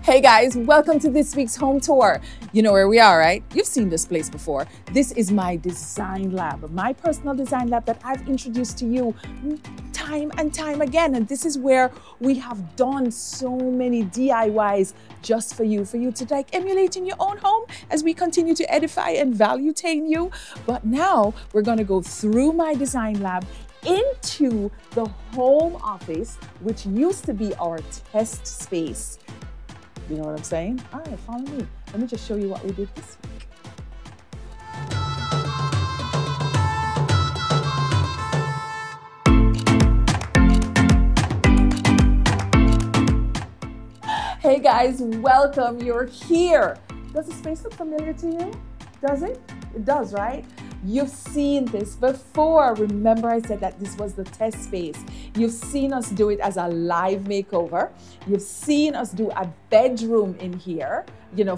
Hey guys, welcome to this week's home tour. You know where we are, right? You've seen this place before. This is my design lab, my personal design lab that I've introduced to you time and time again. And this is where we have done so many DIYs just for you to like emulate in your own home as we continue to edify and valuetain you. But now we're going to go through my design lab into the home office, which used to be our test space. You know what I'm saying? All right, follow me. Let me just show you what we did this week. Hey guys, welcome. You're here. Does the space look familiar to you? Does it? It does, right? You've seen this before. Remember I said that this was the test space. You've seen us do it as a live makeover. You've seen us do a bedroom in here,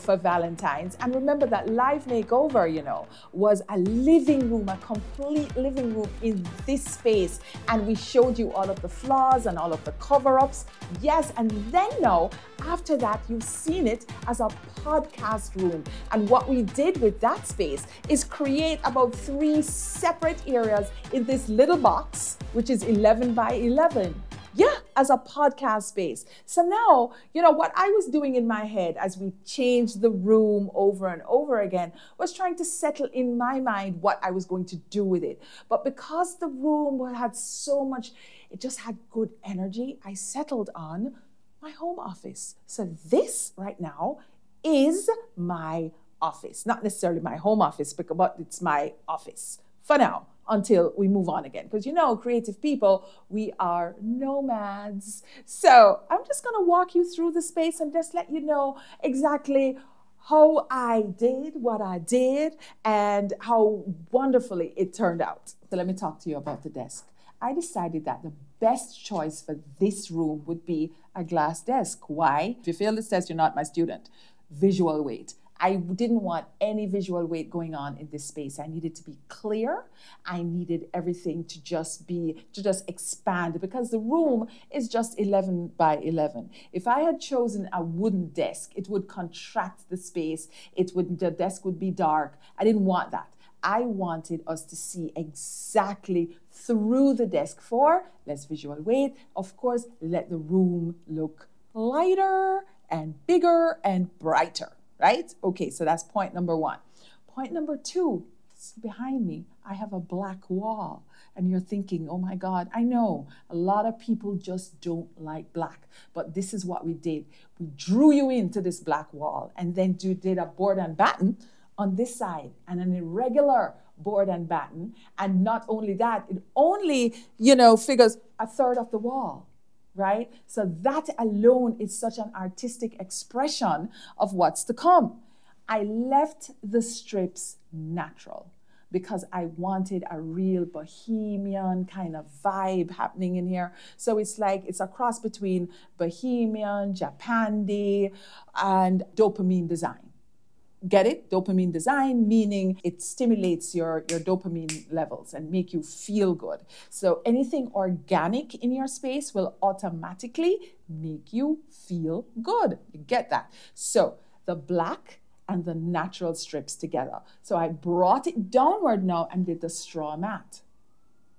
for Valentine's. And remember that live makeover, was a living room, a complete living room in this space. And we showed you all of the flaws and all of the cover-ups. Yes, and then now, after that, you've seen it as a podcast room. And what we did with that space is create about 3 separate areas in this little box, which is 11 by 11. Yeah, as a podcast space. So now, what I was doing in my head as we changed the room over and over again was trying to settle in my mind what I was going to do with it. But because the room had so much, it just had good energy, I settled on my home office. So this right now is my office. Not necessarily my home office, but it's my office for now, until we move on again. Because creative people, we are nomads. So I'm just gonna walk you through the space and just let you know exactly how I did what I did and how wonderfully it turned out. So let me talk to you about the desk. I decided that the best choice for this room would be a glass desk. Why? If you fail this test, you're not my student. Visual weight. I didn't want any visual weight going on in this space. I needed to be clear. I needed everything to just expand because the room is just 11 by 11. If I had chosen a wooden desk, it would contract the space. The desk would be dark. I didn't want that. I wanted us to see exactly through the desk for less visual weight. Of course, let the room look lighter and bigger and brighter. Right? Okay, so that's point number 1. Point number 2, behind me, I have a black wall. And you're thinking, oh my God, I know a lot of people just don't like black. But this is what we did. We drew you into this black wall and then did a board and batten on this side and an irregular board and batten. And not only that, it only, figures a third of the wall. Right? So that alone is such an artistic expression of what's to come. I left the strips natural because I wanted a real bohemian kind of vibe happening in here. So it's a cross between bohemian, Japandi, and dopamine design. Get it? Dopamine design, meaning it stimulates your dopamine levels and make you feel good. So anything organic in your space will automatically make you feel good. You get that? So the black and the natural strips together. So I brought it downward now and did the straw mat.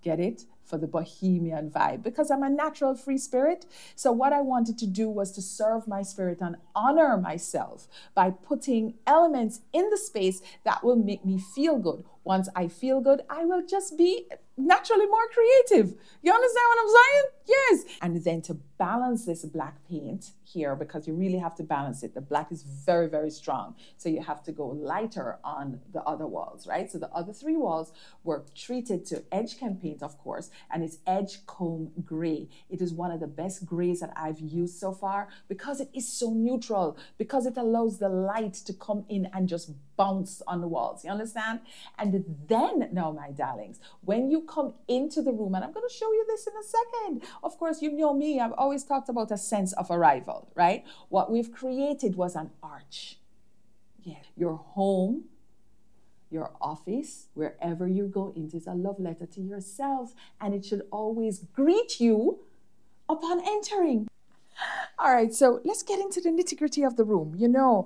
Get it? For the bohemian vibe, because I'm a natural free spirit. So what I wanted to do was to serve my spirit and honor myself by putting elements in the space that will make me feel good. Once I feel good, I will just be naturally more creative. You understand what I'm saying? Yes. And then to balance this black paint here, because you really have to balance it. The black is very, very strong. So you have to go lighter on the other walls, right? So the other 3 walls were treated to edge cam paint, of course, and it's edge comb gray. It is one of the best grays that I've used so far because it is so neutral, because it allows the light to come in and just bounce on the walls. You understand? And then, now, my darlings, when you come into the room, and I'm going to show you this in a second. Of course, you know me, I've always talked about a sense of arrival, right? What we've created was an arch. Yeah. Your home, your office, wherever you go into, is a love letter to yourself, and it should always greet you upon entering. All right, so let's get into the nitty-gritty of the room. You know,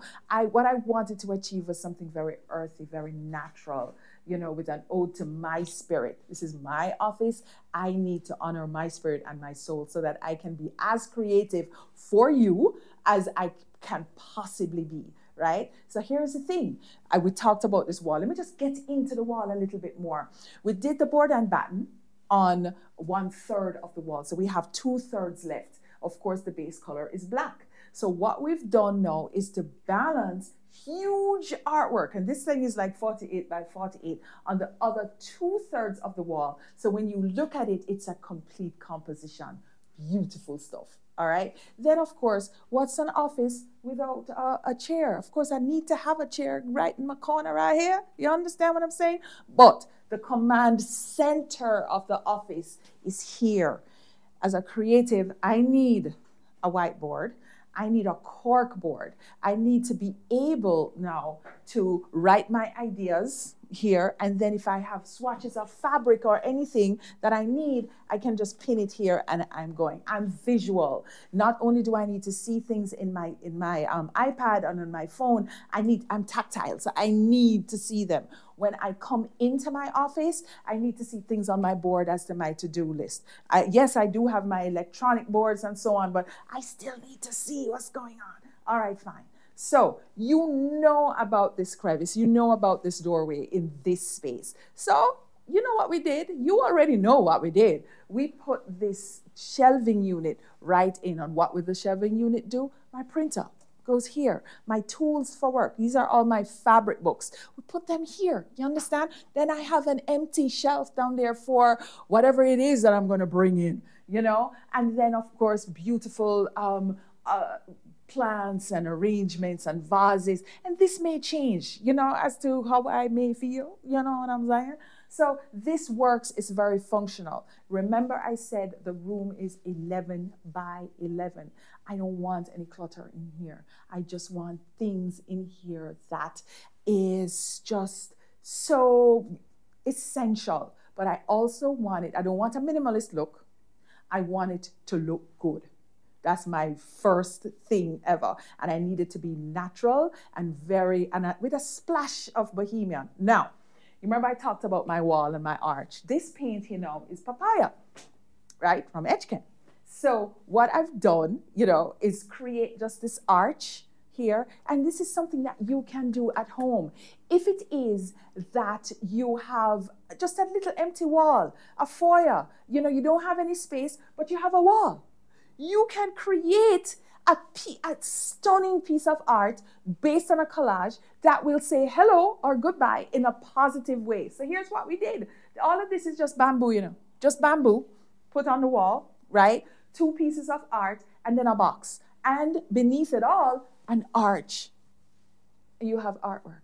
what I wanted to achieve was something very earthy, very natural, you know, with an ode to my spirit. This is my office. I need to honor my spirit and my soul so that I can be as creative for you as I can possibly be, right? So here's the thing. We talked about this wall. Let me just get into the wall a little bit more. We did the board and batten on 1/3 of the wall. So we have 2/3 left. Of course, the base color is black. So what we've done now is to balance huge artwork. And this thing is like 48 by 48 on the other 2/3 of the wall. So when you look at it, it's a complete composition. Beautiful stuff. All right. Then, of course, what's an office without a chair? Of course, I need to have a chair right in my corner right here. You understand what I'm saying? But the command center of the office is here. As a creative, I need a whiteboard. I need a cork board. I need to be able now to write my ideas here. And then if I have swatches of fabric or anything that I need, I can just pin it here and I'm going. I'm visual. Not only do I need to see things in my iPad and on my phone, I'm tactile, so I need to see them. When I come into my office, I need to see things on my board as to my to-do list. Yes, I do have my electronic boards and so on, but I still need to see what's going on. All right, fine. So you know about this crevice, you know about this doorway in this space. So you know what we did? You already know what we did. We put this shelving unit right in. And what will the shelving unit do? My printer goes here. My tools for work. These are all my fabric books. We put them here. You understand? Then I have an empty shelf down there for whatever it is that I'm going to bring in, you know? And then, of course, beautiful plants and arrangements and vases. And this may change, you know, as to how I may feel. You know what I'm saying? So this works, is very functional. Remember I said the room is 11 by 11. I don't want any clutter in here. I just want things in here that is just so essential. But I also want it, I don't want a minimalist look. I want it to look good. That's my first thing ever. And I need it to be natural and with a splash of bohemian. Now, you remember I talked about my wall and my arch. This paint, you know, is papaya, right, from Edgecombe. So what I've done, you know, is create just this arch here. And this is something that you can do at home. If it is that you have just a little empty wall, a foyer, you know, you don't have any space, but you have a wall. You can create a stunning piece of art based on a collage that will say hello or goodbye in a positive way. So here's what we did. All of this is just bamboo, you know, just bamboo put on the wall, right? 2 pieces of art and then a box. And beneath it all, an arch. You have artwork.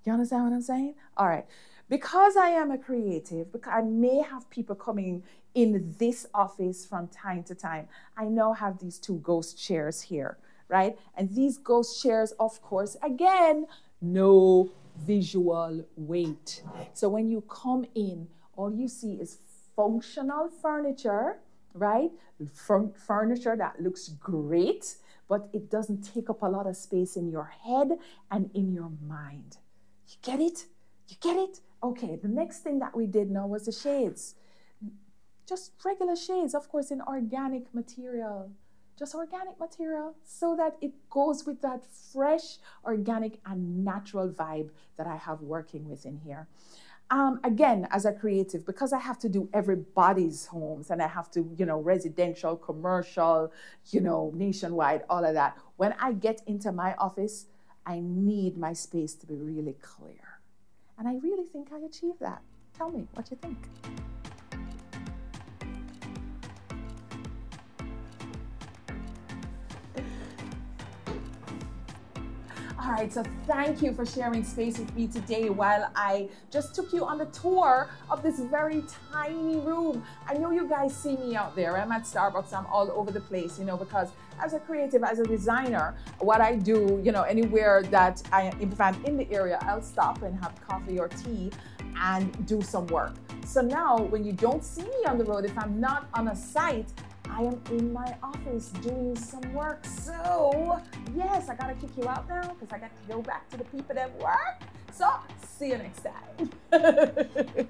You understand what I'm saying? All right. Because I am a creative, because I may have people coming in this office from time to time, I now have these 2 ghost chairs here, right? And these ghost chairs, of course, again, no visual weight. So when you come in, all you see is functional furniture, right? Furniture that looks great, but it doesn't take up a lot of space in your head and in your mind. You get it? You get it? Okay, the next thing that we did now was the shades. Just regular shades, of course, in organic material. Just organic material so that it goes with that fresh, organic, and natural vibe that I have working with in here. Again, as a creative, because I have to do everybody's homes and I have to, you know, residential, commercial, you know, nationwide, all of that. When I get into my office, I need my space to be really clear. And I really think I achieved that. Tell me what you think. All right, so thank you for sharing space with me today while I just took you on the tour of this very tiny room. I know you guys see me out there. I'm at Starbucks, I'm all over the place, you know, because as a creative, as a designer, what I do, you know, anywhere that if I'm in the area, I'll stop and have coffee or tea and do some work. So now when you don't see me on the road, if I'm not on a site, I am in my office doing some work. So yes, I gotta kick you out now because I got to go back to the people that work. So see you next time.